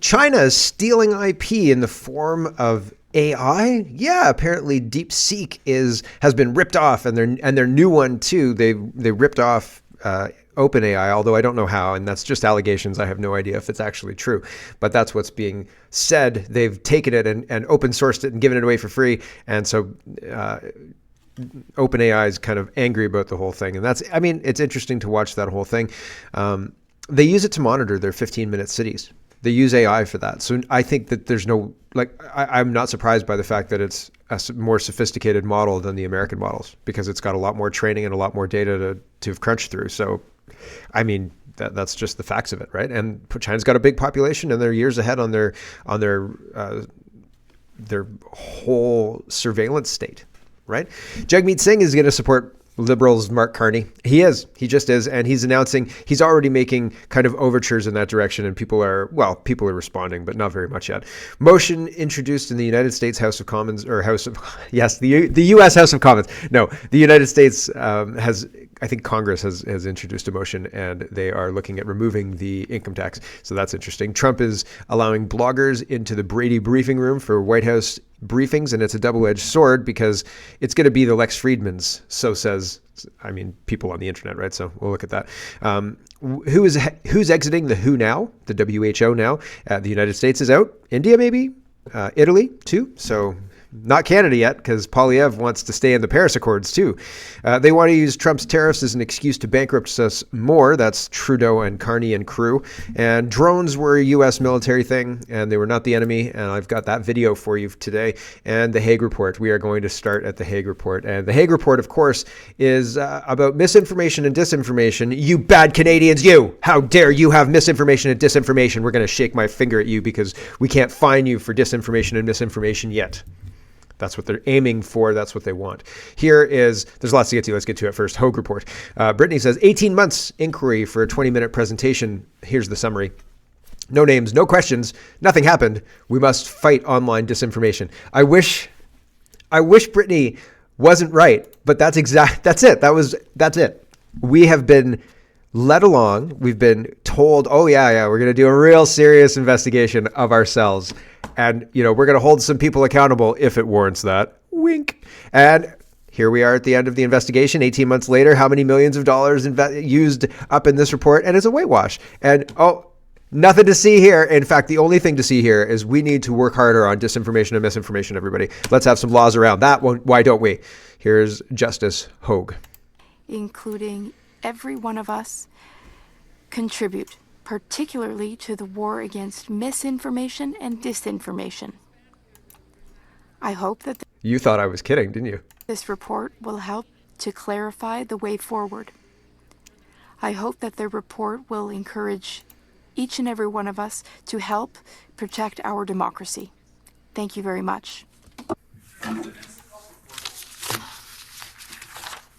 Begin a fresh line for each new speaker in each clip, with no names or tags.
China is stealing IP in the form of AI. Yeah, apparently DeepSeek has been ripped off, and their new one too. They ripped off OpenAI, although I don't know how, and that's just allegations. I have no idea if it's actually true, but that's what's being said. They've taken it and open sourced it and given it away for free, and so OpenAI is kind of angry about the whole thing. And it's interesting to watch that whole thing. They use it to monitor their 15-minute cities. They use AI for that. So I think that there's I'm not surprised by the fact that it's a more sophisticated model than the American models, because it's got a lot more training and a lot more data to have crunched through. So, that's just the facts of it, right? And China's got a big population, and they're years ahead on their whole surveillance state, right? Jagmeet Singh is going to support Liberals' Mark Carney. He just is. And he's announcing, he's already making kind of overtures in that direction. And people are responding, but not very much yet. Motion introduced in the United States House of Commons, the U.S. House of Commons. No, the United States I think Congress has introduced a motion, and they are looking at removing the income tax. So that's interesting. Trump is allowing bloggers into the Brady briefing room for White House briefings, and it's a double-edged sword because it's going to be the Lex Friedmans, so says, people on the internet, right? So we'll look at that. Who's exiting the WHO now, the WHO now? The United States is out. India, maybe? Italy, too. So not Canada yet, because Polyev wants to stay in the Paris Accords too. They want to use Trump's tariffs as an excuse to bankrupt us more. That's Trudeau and Carney and crew. And drones were a U.S. military thing, and they were not the enemy. And I've got that video for you today. And the Hogue Report. We are going to start at the Hogue Report. And the Hogue Report, of course, is about misinformation and disinformation. You bad Canadians, you! How dare you have misinformation and disinformation? We're going to shake my finger at you because we can't fine you for disinformation and misinformation yet. That's what they're aiming for. That's what they want. There's lots to get to. Let's get to it first. Hogue Report. Brittany says, 18 months inquiry for a 20-minute presentation. Here's the summary. No names, no questions. Nothing happened. We must fight online disinformation. I wish Brittany wasn't right, but that's it. That's it. We have been led along. We've been told, oh yeah, we're going to do a real serious investigation of ourselves. And, we're going to hold some people accountable if it warrants that. Wink. And here we are at the end of the investigation, 18 months later. How many millions of dollars used up in this report? And it's a whitewash. And, nothing to see here. In fact, the only thing to see here is we need to work harder on disinformation and misinformation, everybody. Let's have some laws around that one. Why don't we? Here's Justice Hogue.
Including every one of us, contribute, particularly to the war against misinformation and disinformation. I hope that
You thought I was kidding, didn't you?
this report will help to clarify the way forward. I hope that the report will encourage each and every one of us to help protect our democracy. Thank you very much.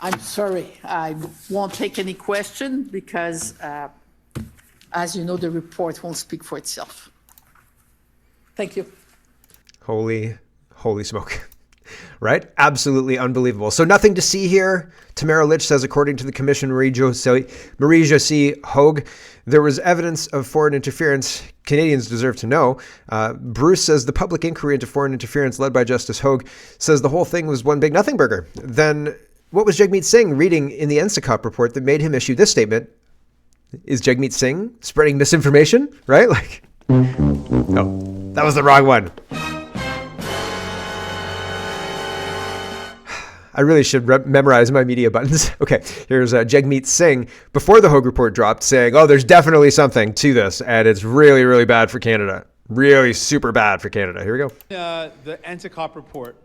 I'm sorry, I won't take any question because, as you know, the report won't speak for itself. Thank you.
Holy smoke. Right? Absolutely unbelievable. So nothing to see here. Tamara Litch says, according to the commission, Marie-Josie Hogue, there was evidence of foreign interference. Canadians deserve to know. Bruce says the public inquiry into foreign interference led by Justice Hogue says the whole thing was one big Nothingburger. Then what was Jagmeet Singh reading in the NSICOP report that made him issue this statement? Is Jagmeet Singh spreading misinformation? Right? No, that was the wrong one. I really should memorize my media buttons. Okay, here's Jagmeet Singh before the Hogue Report dropped saying, there's definitely something to this, and it's really, really bad for Canada. Really super bad for Canada. Here we go.
The NSICOP report,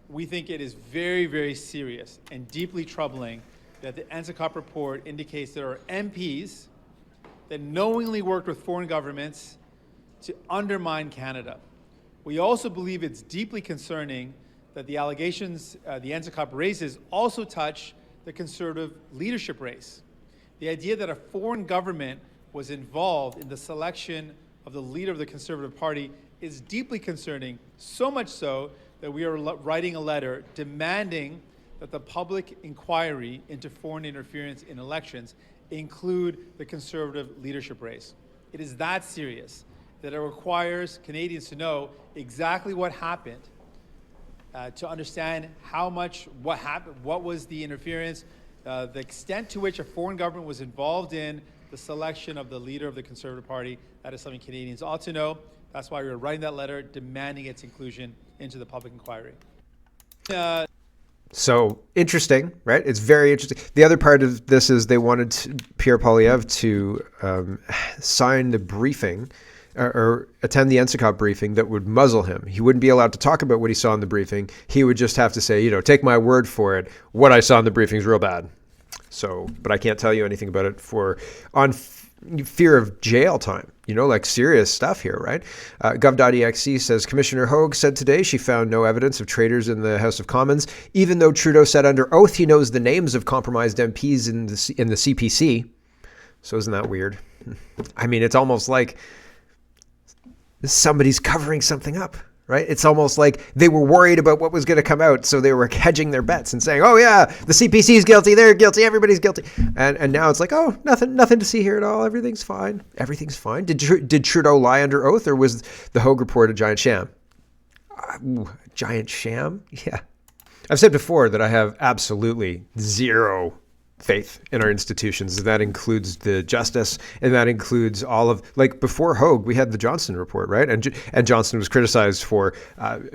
we think it is very, very serious and deeply troubling that the NSICOP report indicates there are MPs that knowingly worked with foreign governments to undermine Canada. We also believe it's deeply concerning that the allegations the NSICOP raises also touch the Conservative leadership race. The idea that a foreign government was involved in the selection of the leader of the Conservative Party is deeply concerning, so much so that we are writing a letter demanding that the public inquiry into foreign interference in elections include the Conservative leadership race. It is that serious. that it requires Canadians to know exactly what happened, to understand what happened, what was the interference, the extent to which a foreign government was involved in the selection of the leader of the Conservative Party. That is something Canadians ought to know. That's why we're writing that letter demanding its inclusion into the public inquiry.
So interesting, right? It's very interesting. The other part of this is they wanted Pierre Poilievre to sign the briefing or attend the NSICOP briefing that would muzzle him. He wouldn't be allowed to talk about what he saw in the briefing. He would just have to say, take my word for it. What I saw in the briefing is real bad. So, but I can't tell you anything about it on fear of jail time, like serious stuff here, right? Gov.exe says Commissioner Hogue said today she found no evidence of traitors in the House of Commons, even though Trudeau said under oath he knows the names of compromised MPs in the CPC. So isn't that weird? I mean, it's almost like somebody's covering something up, right? It's almost like they were worried about what was going to come out, so they were hedging their bets and saying, "Oh yeah, the CPC is guilty, they're guilty, everybody's guilty," and now it's like, "Oh, nothing to see here at all. Everything's fine. Everything's fine." Did Trudeau lie under oath, or was the Hogue report a giant sham? Giant sham? Yeah. I've said before that I have absolutely zero faith in our institutions. That includes the justice, and that includes all of, like, before Hogue, we had the Johnston report, right? And Johnston was criticized for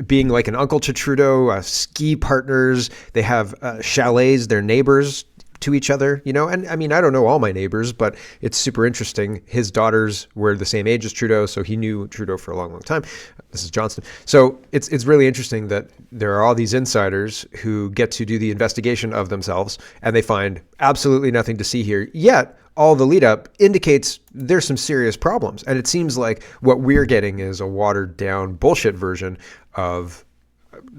being like an uncle to Trudeau, ski partners. They have chalets, they're neighbors to each other, and I mean, I don't know all my neighbors, but it's super interesting. His daughters were the same age as Trudeau, so he knew Trudeau for a long, long time. This is Johnston. So it's really interesting that there are all these insiders who get to do the investigation of themselves, and they find absolutely nothing to see here. Yet all the lead up indicates there's some serious problems. And it seems like what we're getting is a watered down bullshit version of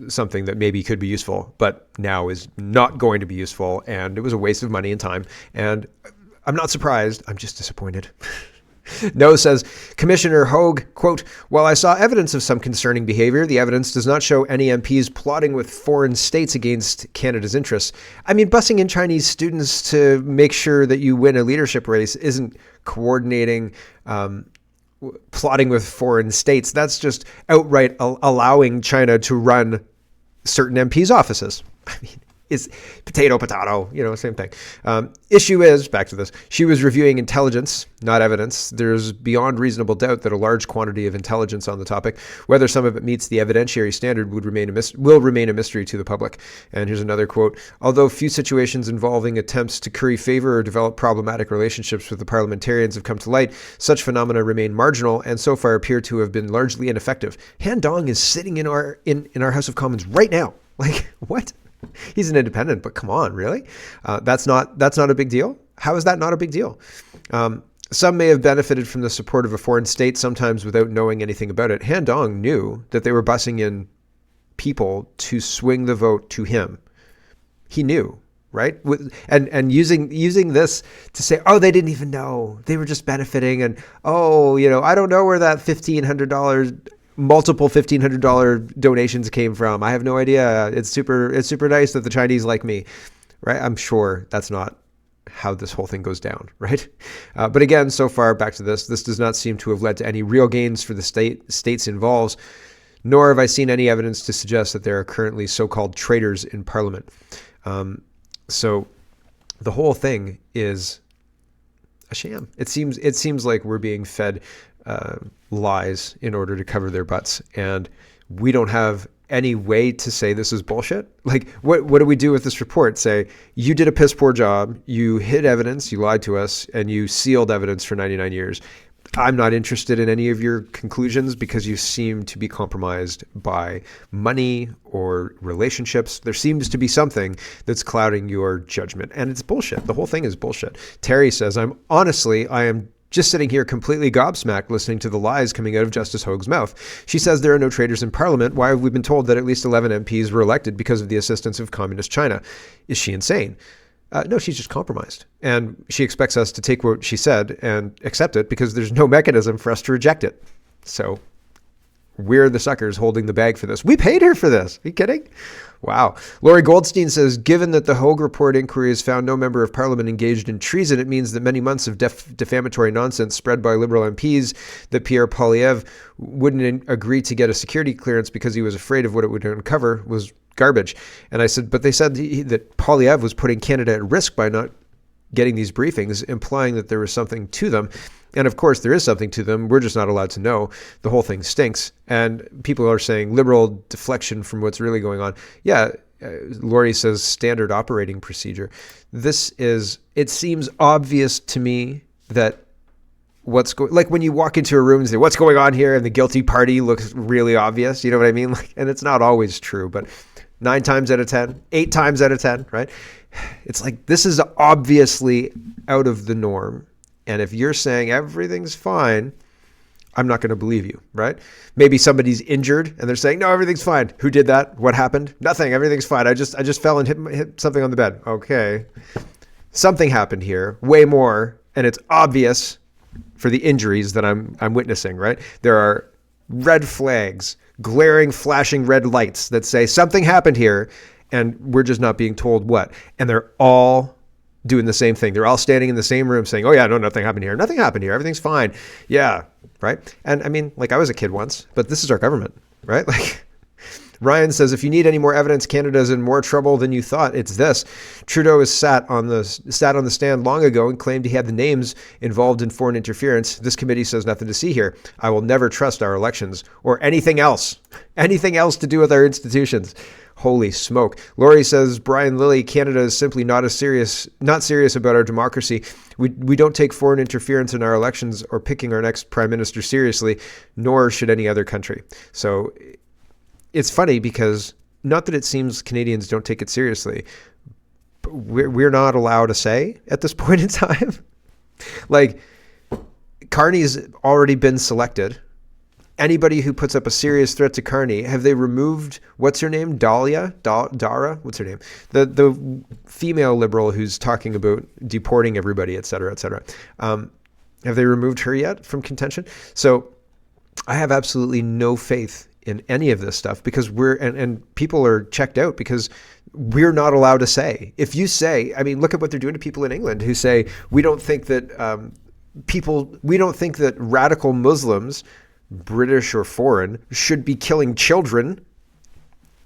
something that maybe could be useful, but now is not going to be useful. And it was a waste of money and time. And I'm not surprised. I'm just disappointed. No says, Commissioner Hogue, quote, "While I saw evidence of some concerning behavior, the evidence does not show any MPs plotting with foreign states against Canada's interests." I mean, busing in Chinese students to make sure that you win a leadership race isn't coordinating plotting with foreign states. That's just outright allowing China to run certain MPs' offices. I mean, it's potato, same thing. Issue is, back to this, she was reviewing intelligence, not evidence. There's beyond reasonable doubt that a large quantity of intelligence on the topic, whether some of it meets the evidentiary standard, will remain a mystery to the public. And here's another quote. "Although few situations involving attempts to curry favor or develop problematic relationships with the parliamentarians have come to light, such phenomena remain marginal and so far appear to have been largely ineffective." Han Dong is sitting in our House of Commons right now. Like, what? He's an independent, but come on, really? That's not a big deal? How is that not a big deal? Some may have benefited from the support of a foreign state, sometimes without knowing anything about it. Han Dong knew that they were bussing in people to swing the vote to him. He knew, right? And using this to say, "Oh, they didn't even know. They were just benefiting." And, "Oh, I don't know where that multiple $1,500 donations came from. I have no idea. It's super nice that the Chinese like me," right? I'm sure that's not how this whole thing goes down, right? But again, so far, back to this does not seem to have led to any real gains for the states involved, nor have I seen any evidence to suggest that there are currently so-called traitors in Parliament. So the whole thing is a sham. It seems like we're being fed lies in order to cover their butts, and we don't have any way to say this is bullshit. Like, what do we do with this report? Say, you did a piss poor job, you hid evidence, you lied to us, and you sealed evidence for 99 years. I'm not interested in any of your conclusions because you seem to be compromised by money or relationships. There seems to be something that's clouding your judgment, and it's bullshit. The whole thing is bullshit. Terry says, I am just sitting here completely gobsmacked listening to the lies coming out of Justice Hogue's mouth. She says there are no traitors in Parliament. Why have we been told that at least 11 MPs were elected because of the assistance of Communist China? Is she insane? No, she's just compromised. And she expects us to take what she said and accept it because there's no mechanism for us to reject it. So We're the suckers holding the bag for this. We paid her for this. Are you kidding? Wow. Laurie Goldstein says, given that the Hogue report inquiry has found no member of parliament engaged in treason, it means that many months of defamatory nonsense spread by Liberal MPs that Pierre Poilievre wouldn't agree to get a security clearance because he was afraid of what it would uncover was garbage. And I said, but they said that Poilievre was putting Canada at risk by not getting these briefings, implying that there was something to them. And of course, there is something to them. We're just not allowed to know. The whole thing stinks. And people are saying liberal deflection from what's really going on. Yeah, Laurie says standard operating procedure. It seems obvious to me that like when you walk into a room and say, what's going on here? And the guilty party looks really obvious. You know what I mean? And it's not always true, but 9 times out of 10, 8 times out of 10, right? It's like, this is obviously out of the norm. And if you're saying everything's fine, I'm not going to believe you, right? Maybe somebody's injured and they're saying, no, everything's fine. Who did that? What happened? Nothing. Everything's fine. I just fell and hit something on the bed. Okay. Something happened here, way more. And it's obvious for the injuries that I'm witnessing, right? There are red flags, glaring, flashing red lights that say something happened here. And we're just not being told what. And they're all doing the same thing. They're all standing in the same room saying, oh yeah, no, nothing happened here. Nothing happened here. Everything's fine. Yeah. Right. And I mean, like I was a kid once, but this is our government, right? Like Ryan says, if you need any more evidence, Canada's in more trouble than you thought. It's this. Trudeau has sat on the stand long ago and claimed he had the names involved in foreign interference. This committee says nothing to see here. I will never trust our elections or anything else to do with our institutions. Holy smoke. Laurie says, Brian Lilly, Canada is simply not serious about our democracy. We don't take foreign interference in our elections or picking our next prime minister seriously, nor should any other country. So it's funny because not that it seems Canadians don't take it seriously, but we're not allowed a say at this point in time. Like, Carney's already been selected. Anybody who puts up a serious threat to Carney, have they removed, what's her name? Dara? What's her name? The female liberal who's talking about deporting everybody, et cetera, et cetera. Have they removed her yet from contention? So I have absolutely no faith in any of this stuff because and people are checked out because we're not allowed to say. If you say, I mean, look at what they're doing to people in England who say, we don't think that radical Muslims, British or foreign, should be killing children,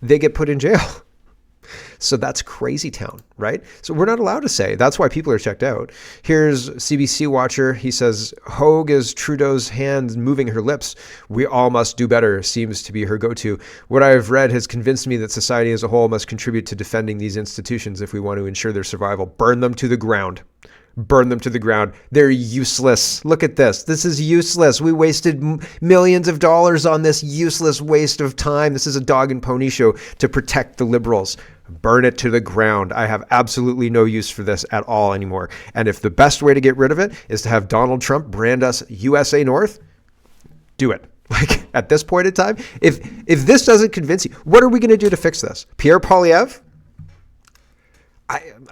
they get put in jail. So that's crazy town, right? So we're not allowed to say. That's why people are checked out. Here's CBC Watcher. He says, Hogue is Trudeau's hand moving her lips. We all must do better seems to be her go-to. What I have read has convinced me that society as a whole must contribute to defending these institutions if we want to ensure their survival. Burn them to the ground. Burn them to the ground. They're useless. Look at this. This is useless. We wasted millions of dollars on this useless waste of time. This is a dog and pony show to protect the Liberals. Burn it to the ground. I have absolutely no use for this at all anymore. And if the best way to get rid of it is to have Donald Trump brand us USA North, do it. Like, at this point in time, if this doesn't convince you, what are we going to do to fix this? Pierre Poilievre?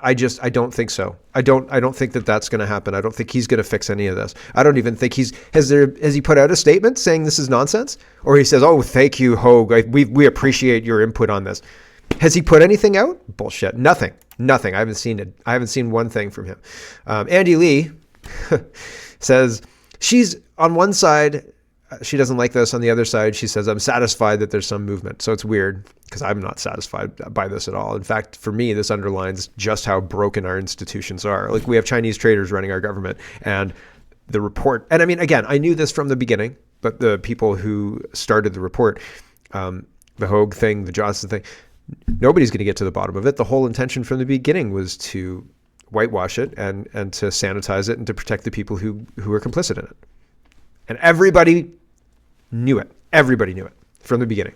I don't think so. I don't think that that's going to happen. I don't think he's going to fix any of this. I don't even think has he put out a statement saying this is nonsense? Or he says, oh, thank you, Hogue. We appreciate your input on this. Has he put anything out? Bullshit. Nothing. I haven't seen it. I haven't seen one thing from him. Andy Lee says she's on one side, she doesn't like this. On the other side, she says, I'm satisfied that there's some movement. So it's weird because I'm not satisfied by this at all. In fact, for me, this underlines just how broken our institutions are. Like, we have Chinese traders running our government, and the report, and I mean, again, I knew this from the beginning, but the people who started the report, the Hogue thing, the Johnson thing, nobody's going to get to the bottom of it. The whole intention from the beginning was to whitewash it and to sanitize it and to protect the people who are complicit in it. And everybody knew it. Everybody knew it from the beginning.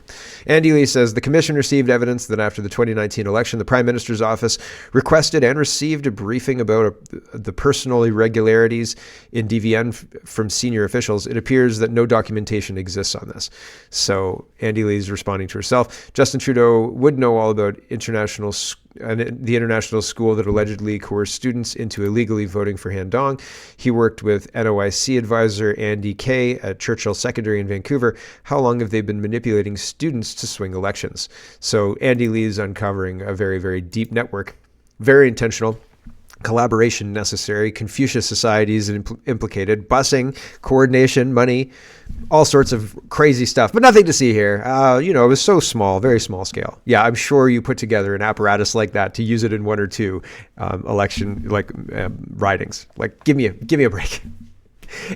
Andy Lee says the commission received evidence that after the 2019 election, the Prime Minister's office requested and received a briefing about the personal irregularities in DVN from senior officials. It appears that no documentation exists on this. So Andy Lee's responding to herself. Justin Trudeau would know all about international the international school that allegedly coerced students into illegally voting for Han Dong. He worked with NOIC advisor Andy Kay at Churchill Secondary in Vancouver. How long have they been manipulating students to swing elections? So Andy Lee is uncovering a very, very deep network, very intentional. Collaboration necessary, Confucius societies implicated, busing, coordination, money, all sorts of crazy stuff, but nothing to see here. It was so small, very small scale. Yeah, I'm sure you put together an apparatus like that to use it in one or two election ridings. Like, give me a break.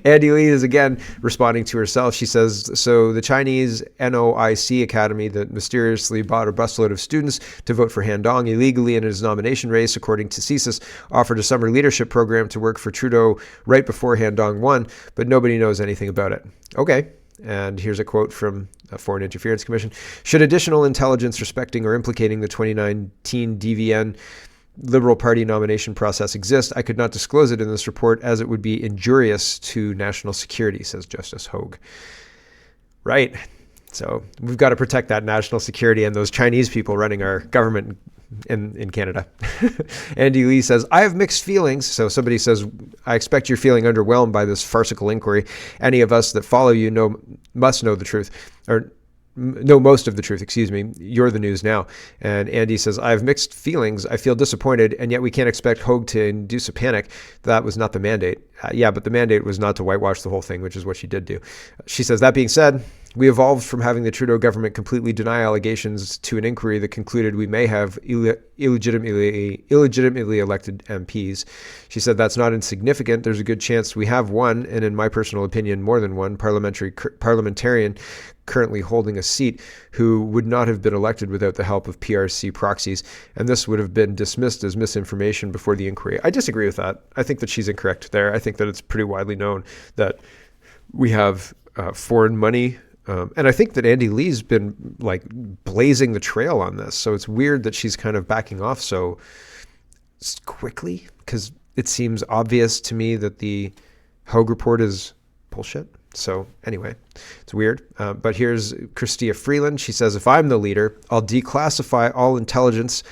Andy Lee is again responding to herself. She says, so the Chinese NOIC Academy that mysteriously bought a busload of students to vote for Han Dong illegally in his nomination race, according to CSIS, offered a summer leadership program to work for Trudeau right before Han Dong won, but nobody knows anything about it. Okay. And here's a quote from the Foreign Interference Commission. Should additional intelligence respecting or implicating the 2019 DVN Liberal Party nomination process exist, I could not disclose it in this report as it would be injurious to national security, says Justice Hogue. Right. So we've got to protect that national security and those Chinese people running our government in Canada. Andy Lee says, I have mixed feelings. So somebody says, I expect you're feeling underwhelmed by this farcical inquiry. Any of us that follow you must know the truth, or know most of the truth, You're the news now. And Andy says, I have mixed feelings. I feel disappointed, and yet we can't expect Hogue to induce a panic. That was not the mandate. But the mandate was not to whitewash the whole thing, which is what she did do. She says, that being said, we evolved from having the Trudeau government completely deny allegations to an inquiry that concluded we may have illegitimately elected MPs. She said that's not insignificant. There's a good chance we have one, and in my personal opinion, more than one parliamentarian currently holding a seat who would not have been elected without the help of PRC proxies, and this would have been dismissed as misinformation before the inquiry. I disagree with that. I think that she's incorrect there. I think that it's pretty widely known that we have foreign money. And I think that Andy Lee's been blazing the trail on this. So it's weird that she's kind of backing off so quickly, because it seems obvious to me that the Hogue report is bullshit. So anyway, it's weird. But here's Chrystia Freeland. She says, if I'm the leader, I'll declassify all intelligence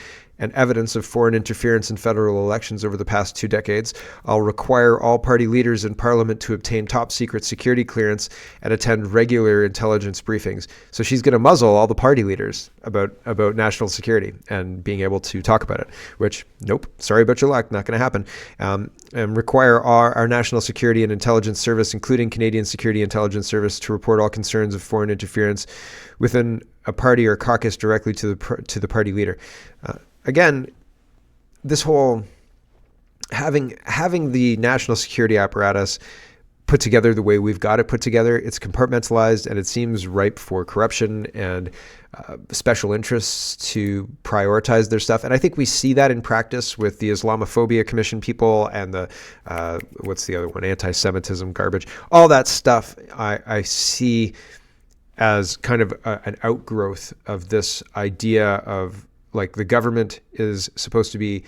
and evidence of foreign interference in federal elections over the past 2 decades. I'll require all party leaders in parliament to obtain top secret security clearance and attend regular intelligence briefings. So she's going to muzzle all the party leaders about national security and being able to talk about it, which, nope, sorry about your luck, not going to happen. And require our national security and intelligence service, including Canadian Security Intelligence Service, to report all concerns of foreign interference within a party or caucus directly to the party leader. Again, this whole having the national security apparatus put together the way we've got it put together, it's compartmentalized and it seems ripe for corruption and special interests to prioritize their stuff. And I think we see that in practice with the Islamophobia Commission people and the, what's the other one, anti-Semitism garbage. All that stuff I see as kind of an outgrowth of this idea of the government is supposed to be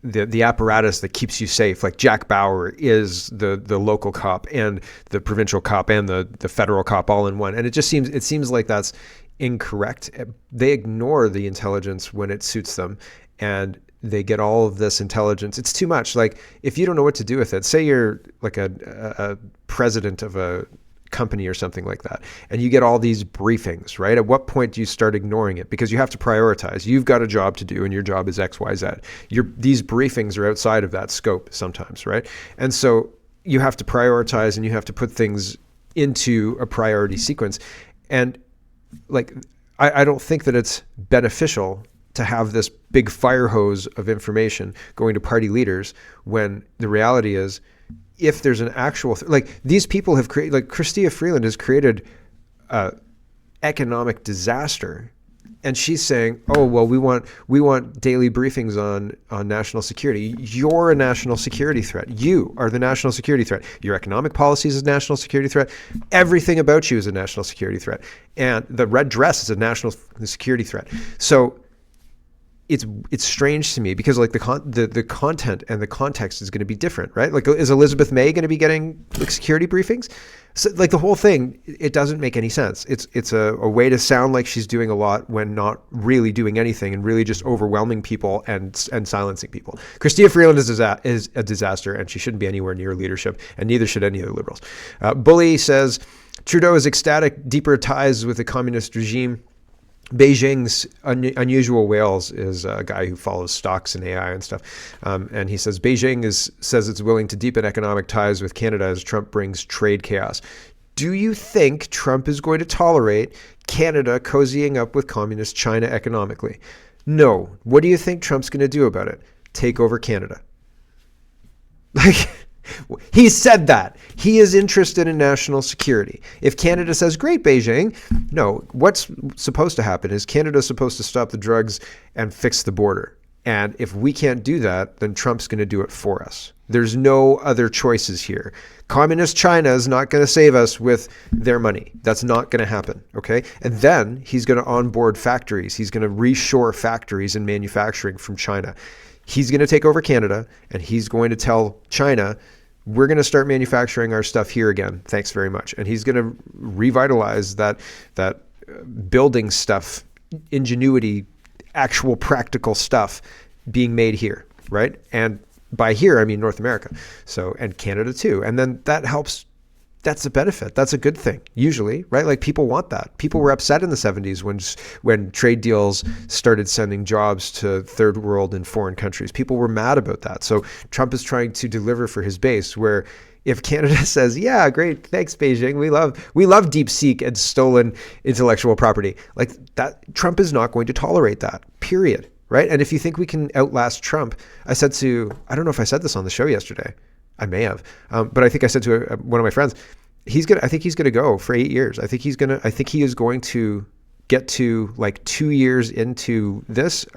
the apparatus that keeps you safe. Like Jack Bauer is the local cop and the provincial cop and the federal cop all in one. And it seems like that's incorrect. They ignore the intelligence when it suits them, and they get all of this intelligence. It's too much. Like, if you don't know what to do with it, say you're like a president of a company or something like that, and you get all these briefings, right? At what point do you start ignoring it? Because you have to prioritize. You've got a job to do, and your job is X, Y, Z. These briefings are outside of that scope sometimes, right? And so you have to prioritize, and you have to put things into a priority sequence. And I don't think that it's beneficial to have this big fire hose of information going to party leaders when the reality is, if there's an actual these people have created, like Chrystia Freeland has created economic disaster, and she's saying, oh well, we want daily briefings on national security. You're a national security threat. You are the national security threat. Your economic policies is a national security threat. Everything about you is a national security threat, and the red dress is a national security threat. So it's strange to me because like the content and the context is going to be different, right? Like, is Elizabeth May going to be getting like security briefings? So like the whole thing, it doesn't make any sense. It's a way to sound like she's doing a lot when not really doing anything and really just overwhelming people and silencing people. Chrystia Freeland is a disaster, and she shouldn't be anywhere near leadership, and neither should any of the Liberals. Bully says Trudeau is ecstatic, deeper ties with the communist regime. Beijing's Unusual Whales is a guy who follows stocks and AI and stuff. And he says Beijing says it's willing to deepen economic ties with Canada as Trump brings trade chaos. Do you think Trump is going to tolerate Canada cozying up with communist China economically? No. What do you think Trump's going to do about it? Take over Canada. Like, he said that. He is interested in national security. If Canada says, great, Beijing, no, what's supposed to happen is Canada's supposed to stop the drugs and fix the border. And if we can't do that, then Trump's going to do it for us. There's no other choices here. Communist China is not going to save us with their money. That's not going to happen, okay? And then he's going to onboard factories. He's going to reshore factories and manufacturing from China. He's going to take over Canada, and he's going to tell China, we're going to start manufacturing our stuff here again. Thanks very much. And he's going to revitalize that building stuff, ingenuity, actual practical stuff being made here, right? And by here, I mean North America. So, and Canada too. And then that helps. That's a benefit. That's a good thing, usually, right? Like people want that. People were upset in the 70s when trade deals started sending jobs to third world and foreign countries. People were mad about that. So Trump is trying to deliver for his base, where if Canada says, yeah, great, thanks, Beijing, we love DeepSeek and stolen intellectual property, like that, Trump is not going to tolerate that, period, right? And if you think we can outlast Trump, I don't know if I said this on the show yesterday, I may have, but I think I said to one of my friends, I think he's gonna go for 8 years. I think he is going to get to like 2 years into this,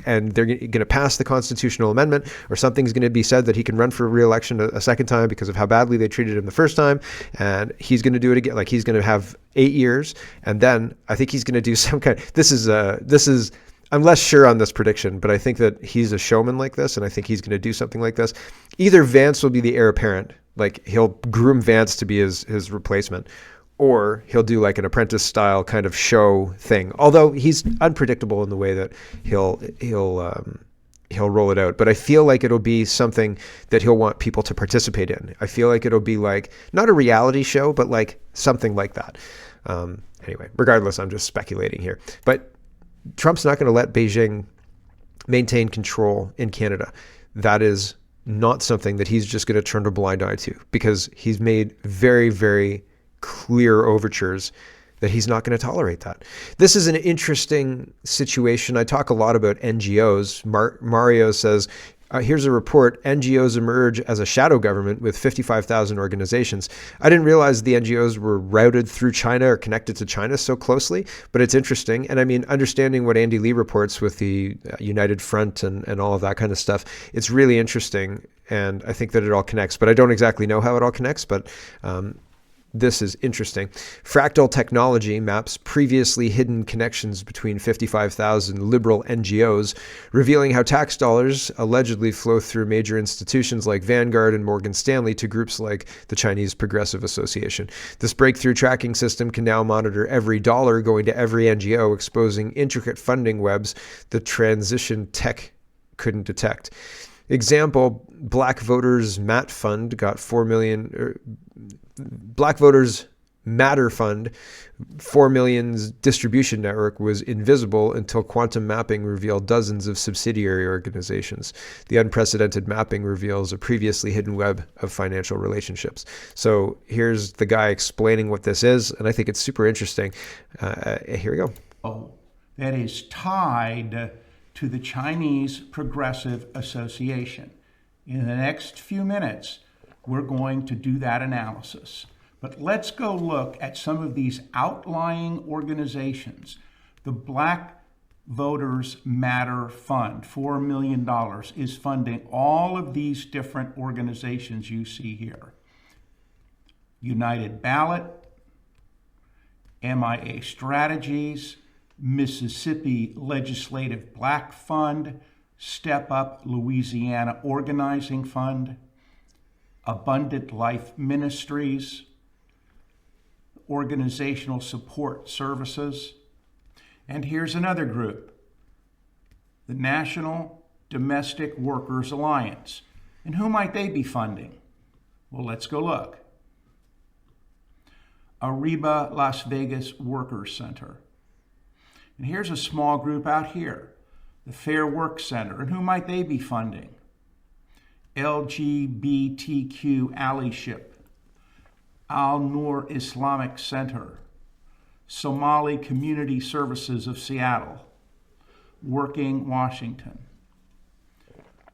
and they're gonna pass the constitutional amendment, or something's gonna be said that he can run for re-election a second time because of how badly they treated him the first time, and he's gonna do it again. Like he's gonna have 8 years, and then I think he's gonna do some kind. This is. I'm less sure on this prediction, but I think that he's a showman like this, and I think he's going to do something like this. Either Vance will be the heir apparent, like he'll groom Vance to be his replacement, or he'll do like an apprentice style kind of show thing. Although he's unpredictable in the way that he'll roll it out. But I feel like it'll be something that he'll want people to participate in. I feel like it'll be like not a reality show, but like something like that. Anyway, regardless, I'm just speculating here, but Trump's not going to let Beijing maintain control in Canada. That is not something that he's just going to turn a blind eye to, because he's made very, very clear overtures that he's not going to tolerate that. This is an interesting situation. I talk a lot about NGOs. Mario says, here's a report, NGOs emerge as a shadow government with 55,000 organizations. I didn't realize the NGOs were routed through China or connected to China so closely, but it's interesting. And I mean, understanding what Andy Lee reports with the United Front and all of that kind of stuff, it's really interesting. And I think that it all connects, but I don't exactly know how it all connects, but this is interesting. Fractal technology maps previously hidden connections between 55,000 liberal NGOs, revealing how tax dollars allegedly flow through major institutions like Vanguard and Morgan Stanley to groups like the Chinese Progressive Association. This breakthrough tracking system can now monitor every dollar going to every NGO, exposing intricate funding webs the transition tech couldn't detect. Example, Black Voters Mat Fund got 4 million. Black Voters Matter Fund, 4 million's distribution network was invisible until quantum mapping revealed dozens of subsidiary organizations. The unprecedented mapping reveals a previously hidden web of financial relationships. So here's the guy explaining what this is, and I think it's super interesting. Here we go.
That is tied to the Chinese Progressive Association. In the next few minutes, we're going to do that analysis. But let's go look at some of these outlying organizations. The Black Voters Matter Fund, $4 million, is funding all of these different organizations you see here. United Ballot, MIA Strategies, Mississippi Legislative Black Fund, Step Up Louisiana Organizing Fund, Abundant Life Ministries, Organizational Support Services. And here's another group, the National Domestic Workers Alliance. And who might they be funding? Well, let's go look. Arriba Las Vegas Workers Center. And here's a small group out here, the Fair Work Center. And who might they be funding? LGBTQ Allyship, Al Noor Islamic Center, Somali Community Services of Seattle, Working Washington.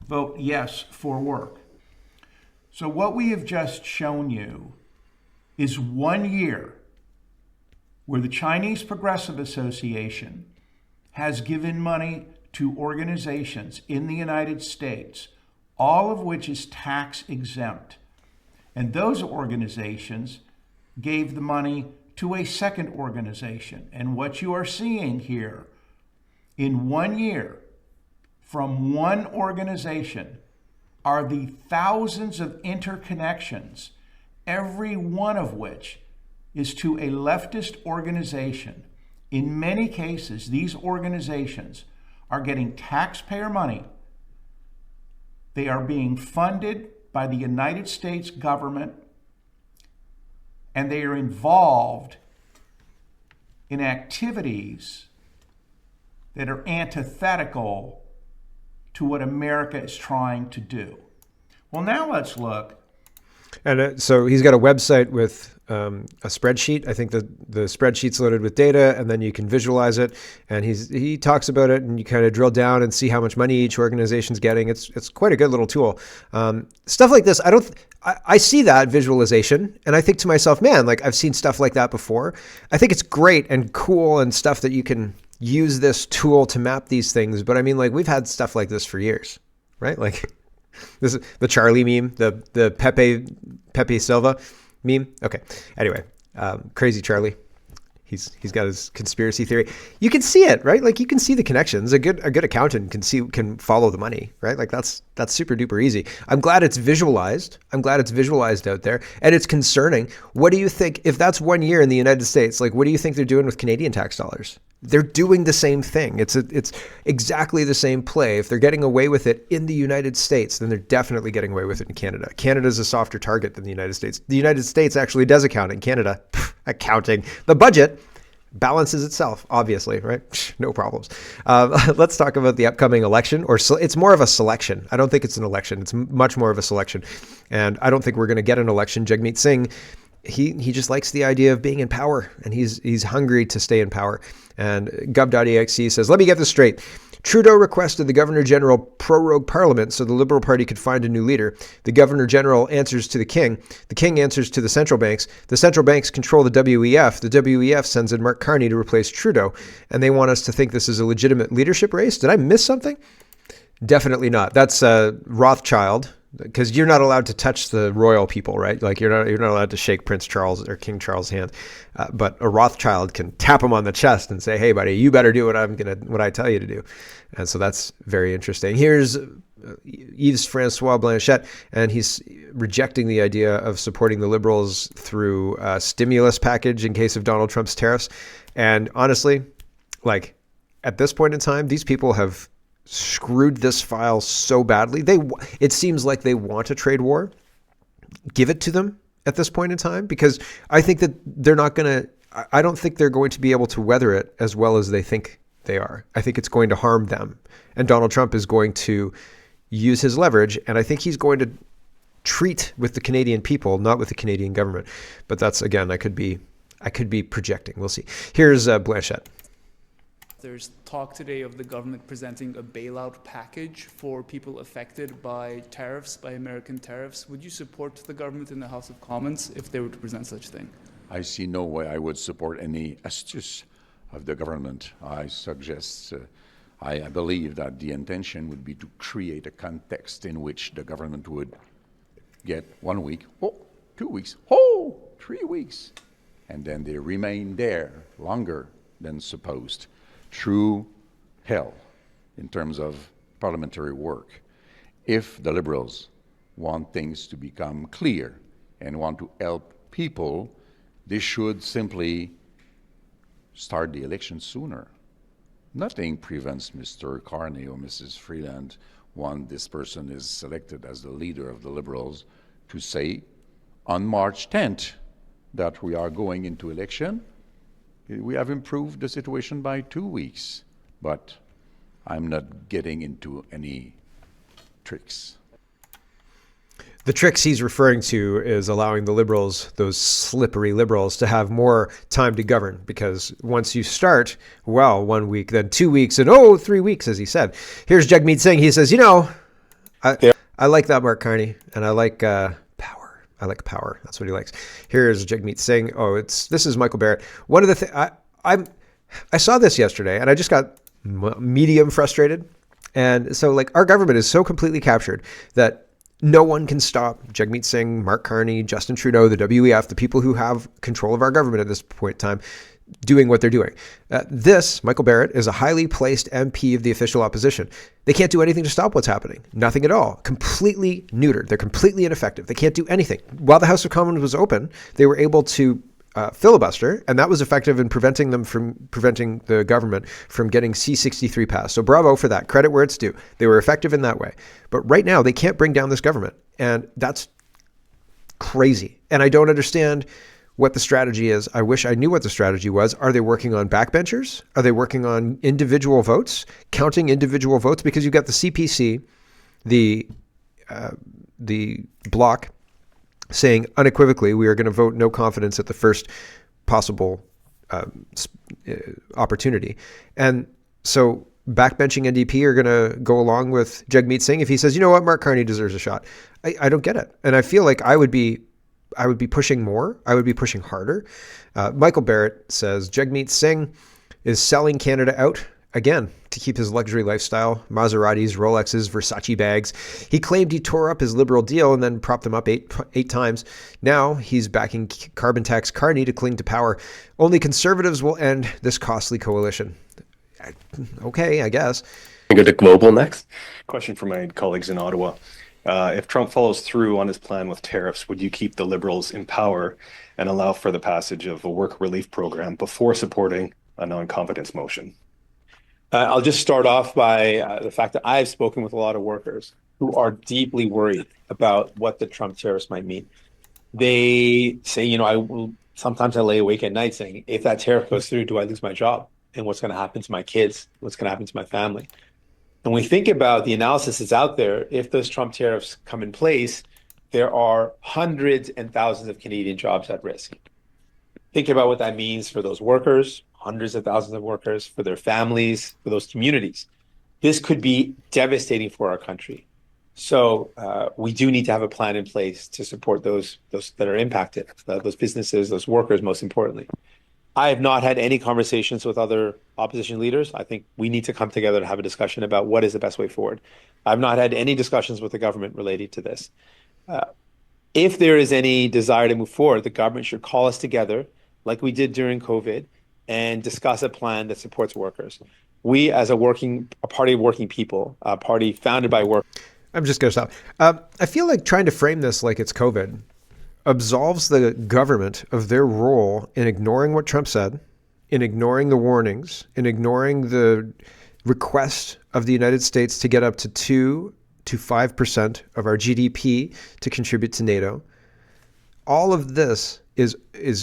Vote yes for work. So what we have just shown you is 1 year where the Chinese Progressive Association has given money to organizations in the United States, all of which is tax exempt. And those organizations gave the money to a second organization. And what you are seeing here in 1 year from one organization are the thousands of interconnections, every one of which is to a leftist organization. In many cases, these organizations are getting taxpayer money. They are being funded by the United States government, and they are involved in activities that are antithetical to what America is trying to do. Well, now let's look.
And so he's got a website with a spreadsheet. I think the spreadsheet's loaded with data, and then you can visualize it. And he talks about it, and you kind of drill down and see how much money each organization's getting. It's quite a good little tool. Stuff like this, I see that visualization, and I think to myself, man, like I've seen stuff like that before. I think it's great and cool and stuff that you can use this tool to map these things. But I mean, like we've had stuff like this for years, right? Like this is the Charlie meme, the Pepe Silva meme. Okay. Anyway, crazy Charlie. He's got his conspiracy theory. You can see it, right? Like you can see the connections. A good accountant can follow the money, right? Like that's super duper easy. I'm glad it's visualized. I'm glad it's visualized out there, and it's concerning. What do you think if that's 1 year in the United States? Like, what do you think they're doing with Canadian tax dollars? They're doing the same thing. It's exactly the same play. If they're getting away with it in the United States, then they're definitely getting away with it in Canada. Canada's a softer target than the United States. The United States actually does accounting. Canada, accounting. The budget balances itself, obviously, right? No problems. Let's talk about the upcoming election, it's more of a selection. I don't think it's an election. It's much more of a selection. And I don't think we're going to get an election. Jagmeet Singh, he just likes the idea of being in power, and he's hungry to stay in power. And gov.exe says, let me get this straight. Trudeau requested the Governor General prorogue Parliament so the Liberal Party could find a new leader. The Governor General answers to the King. The King answers to the central banks. The central banks control the WEF. The WEF sends in Mark Carney to replace Trudeau. And they want us to think this is a legitimate leadership race. Did I miss something? Definitely not. That's Rothschild, because you're not allowed to touch the royal people, right? Like you're not allowed to shake Prince Charles or King Charles' hand, but a Rothschild can tap him on the chest and say, "Hey, buddy, you better do what I tell you to do." And so that's very interesting. Here's Yves Francois Blanchet, and he's rejecting the idea of supporting the Liberals through a stimulus package in case of Donald Trump's tariffs. And honestly, like at this point in time, these people have screwed this file so badly. It seems like they want a trade war. Give it to them at this point in time, because I think that I don't think they're going to be able to weather it as well as they think they are. I think it's going to harm them. And Donald Trump is going to use his leverage, and I think he's going to treat with the Canadian people, not with the Canadian government. But that's, again, I could be projecting. We'll see. Here's Blanchet.
There's talk today of the government presenting a bailout package for people affected by tariffs, by American tariffs. Would you support the government in the House of Commons if they were to present such a thing?
I see no way I would support any astuce of the government. I believe that the intention would be to create a context in which the government would get 1 week, 2 weeks, 3 weeks, and then they remain there longer than supposed. through hell in terms of parliamentary work. If the Liberals want things to become clear and want to help people, they should simply start the election sooner. Nothing prevents Mr. Carney or Mrs. Freeland, once this person is selected as the leader of the Liberals, to say on March 10th that we are going into election. We have improved the situation by 2 weeks, but I'm not getting into any tricks.
The tricks he's referring to is allowing the Liberals, those slippery Liberals, to have more time to govern. Because once you start, well, 1 week, then 2 weeks, and 3 weeks, as he said. Here's Jagmeet Singh. He says, I like that Mark Carney, and I like power. I like power. That's what he likes. Here's Jagmeet Singh. This is Michael Barrett. One of the things I saw this yesterday, and I just got medium frustrated. And so, our government is so completely captured that no one can stop Jagmeet Singh, Mark Carney, Justin Trudeau, the WEF, the people who have control of our government at this point in time, doing what they're doing. Michael Barrett, is a highly placed MP of the official opposition. They can't do anything to stop what's happening. Nothing at all. Completely neutered. They're completely ineffective. They can't do anything. While the House of Commons was open, they were able to filibuster, and that was effective in preventing the government from getting C-63 passed. So bravo for that. Credit where it's due. They were effective in that way. But right now, they can't bring down this government, and that's crazy. And I don't understand what the strategy is. I wish I knew what the strategy was. Are they working on backbenchers? Are they working on individual votes, counting individual votes? Because you've got the CPC, the bloc, saying unequivocally, we are going to vote no confidence at the first possible opportunity. And so backbenching NDP are going to go along with Jagmeet Singh if he says, you know what, Mark Carney deserves a shot. I don't get it. And I feel like I would be pushing more. I would be pushing harder. Michael Barrett says Jagmeet Singh is selling Canada out again to keep his luxury lifestyle, Maseratis, Rolexes, Versace bags. He claimed he tore up his Liberal deal and then propped them up eight times. Now he's backing carbon tax Carney to cling to power. Only conservatives will end this costly coalition. Okay, I guess.
Go to global next.
Question for my colleagues in Ottawa. If Trump follows through on his plan with tariffs, would you keep the Liberals in power and allow for the passage of a work relief program before supporting a non-confidence motion?
I'll just start off by the fact that I've spoken with a lot of workers who are deeply worried about what the Trump tariffs might mean. They say, sometimes I lay awake at night saying, if that tariff goes through, do I lose my job? And what's going to happen to my kids? What's going to happen to my family? And we think about the analysis that's out there. If those Trump tariffs come in place, there are hundreds and thousands of Canadian jobs at risk. Think about what that means for those workers, hundreds of thousands of workers, for their families, for those communities. This could be devastating for our country. So we do need to have a plan in place to support those that are impacted, those businesses, those workers, most importantly. I have not had any conversations with other opposition leaders. I think we need to come together to have a discussion about what is the best way forward. I've not had any discussions with the government related to this. If there is any desire to move forward, the government should call us together, like we did during COVID, and discuss a plan that supports workers. We, as a party of working people, a party founded by work.
I'm just going to stop. I feel like trying to frame this like it's COVID absolves the government of their role in ignoring what Trump said, in ignoring the warnings, in ignoring the request of the United States to get up to 2 to 5% of our GDP to contribute to NATO. All of this is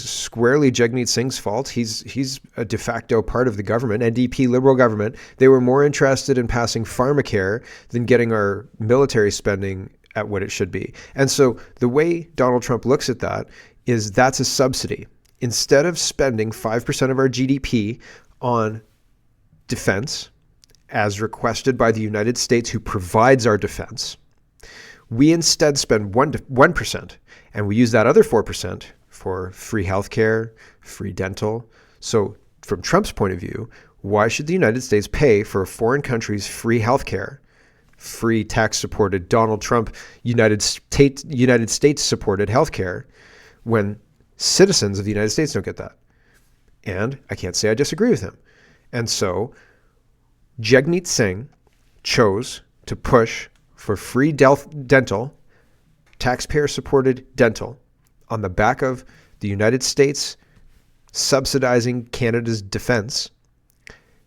squarely Jagmeet Singh's fault. He's a de facto part of the government, NDP Liberal government. They were more interested in passing pharmacare than getting our military spending at what it should be. And so the way Donald Trump looks at that is that's a subsidy. Instead of spending 5% of our GDP on defense, as requested by the United States, who provides our defense, we instead spend 1%, and we use that other 4% for free healthcare, free dental. So from Trump's point of view, why should the United States pay for a foreign country's free healthcare, free tax-supported Donald Trump United States-supported healthcare, when citizens of the United States don't get that? And I can't say I disagree with him. And so Jagmeet Singh chose to push for free dental, taxpayer-supported dental, on the back of the United States subsidizing Canada's defense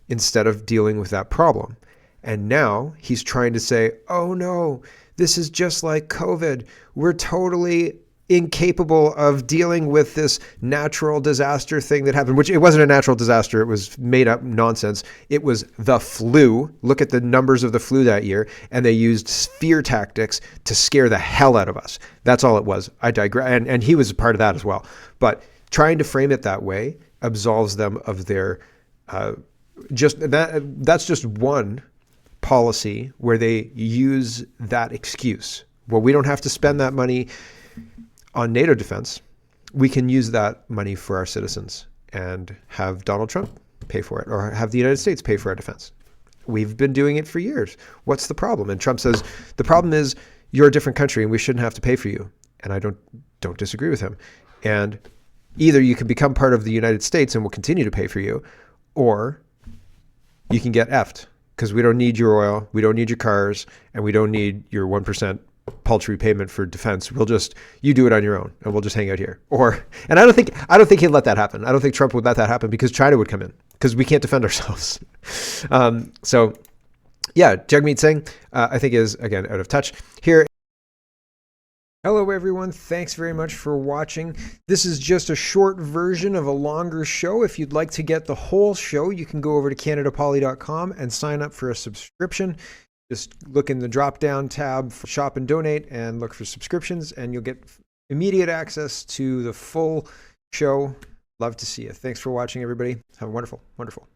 instead of dealing with that problem. And now he's trying to say, oh no, this is just like COVID. We're totally incapable of dealing with this natural disaster thing that happened, which it wasn't a natural disaster. It was made up nonsense. It was the flu. Look at the numbers of the flu that year. And they used fear tactics to scare the hell out of us. That's all it was. I digress. And he was a part of that as well. But trying to frame it that way absolves them of their, that's just one policy where they use that excuse. Well, we don't have to spend that money on NATO defense. We can use that money for our citizens and have Donald Trump pay for it, or have the United States pay for our defense. We've been doing it for years. What's the problem? And Trump says, the problem is you're a different country and we shouldn't have to pay for you. And I don't disagree with him. And either you can become part of the United States and we'll continue to pay for you, or you can get effed because we don't need your oil, we don't need your cars, and we don't need your 1% paltry payment for defense. You do it on your own and we'll just hang out here. And I don't think he'd let that happen. I don't think Trump would let that happen because China would come in because we can't defend ourselves. So yeah, Jagmeet Singh, I think is again out of touch here. Hello everyone, thanks very much for watching. This is just a short version of a longer show. If you'd like to get the whole show, you can go over to CanadaPoly.com and sign up for a subscription. Just look in the drop-down tab for Shop and Donate and look for subscriptions, and you'll get immediate access to the full show. Love to see you. Thanks for watching, everybody. Have a wonderful, wonderful